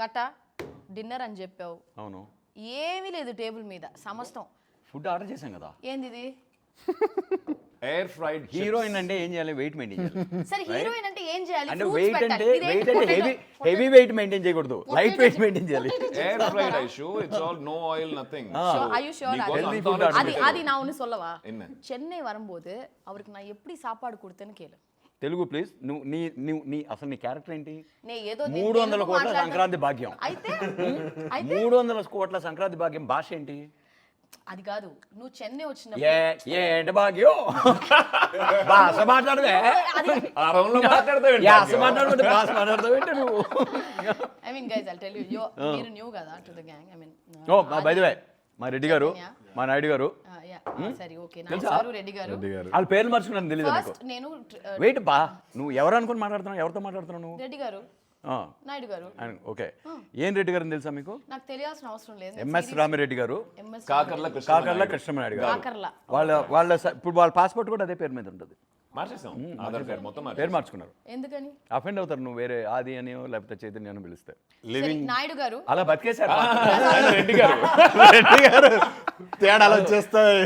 కట డిన్నర్ అని చెప్పావు. అవును. ఏమీ లేదు టేబుల్ మీద సమస్తం. ఫుడ్ ఆర్డర్ చేశాం కదా. ఏంది ఇది? ఎయిర్ ఫ్రైడ్ హీరోయిన్ అంటే ఏం చేయాలి? వెయిట్ మెయింటైన్ చేయాలి. సరే హీరోయిన్ అంటే ఏం చేయాలి? అంటే Fruits వెయిట్ పెట్టాలి. అంటే ఇదేంటి వెయిట్ అంటే potato? హెవీ వెయిట్ మెయింటైన్ చేయకూడదు, లైట్ వెయిట్ మెయింటైన్ చేయాలి. Air fried Aishu it's all no oil nothing Are you sure? healthy food அது நான் ஒன்னு சொல்லவா? என்ன? சென்னை வரும்போது அவருக்கு நான் எப்படி சாப்பாடு கொடுத்தேன்னு கேளு. తెలుగు ప్లీజ్. నీ అసలు నీ క్యారెక్టర్ ఏంటి? నే ఏదో 300 కోట్ల సంక్రాంతి భాగ్యం. అయితే 300 కోట్ల సంక్రాంతి భాగ్యం భాష ఏంటి? అది కాదు, నువ్వు చెన్నై వచ్చినప్పుడు ఏంటి భాగ్యం భాష మాట్లాడవే. ఆ రౌండ్ లో మాట్లాడతావు యాస మాట్లాడుకుంటే భాష మాట్లాడతావు ఏంటి నువ్వు? I mean guys I'll tell you మీరు న్యూ కదా to the gang. I mean oh by the way మా రెడ్డి గారు, మా నాయుడు గారు, సరే ఓకే నా సారు రెడ్డి గారు. వాళ్ళ పేర్లు మర్చుకున్నాను తెలియదు నాకు. ఫస్ట్ నేను వెయిట్ బా, నువ్వు ఎవరు అనుకుని మాట్లాడుతున్నావు? ఎవరితో మాట్లాడుతున్నావు నువ్వు? రెడ్డి గారు, నాయుడు గారు. ఓకే. ఏం రెడ్డి గారు తెలుసా మీకు? నాకు తెలియాల్సిన అవసరం లేదు. ఎంఎస్ రామిరెడ్డి గారు, కాకర్ల కాకర్ల కృష్ణమనాయుడు గారు. కాకర్ల వాళ్ళ ఇప్పుడు వాళ్ళ పాస్పోర్ట్ కూడా అదే పేరు మీద ఉంటుంది. మార్చేసాం ఆధార్ కార్డ్ మొత్తం పేరు మార్చుకున్నారు. ఎందుకని? అఫెండ్ అవుతారు నువ్వు వేరే ఆది అని లేకపోతే చైతన్య అని పిలిస్తే. లివింగ్ నాయుడు గారు అలా బతికేశారు. రెడ్డి గారు రెడ్డి గారు తేడాలు వచ్చేస్తాయి.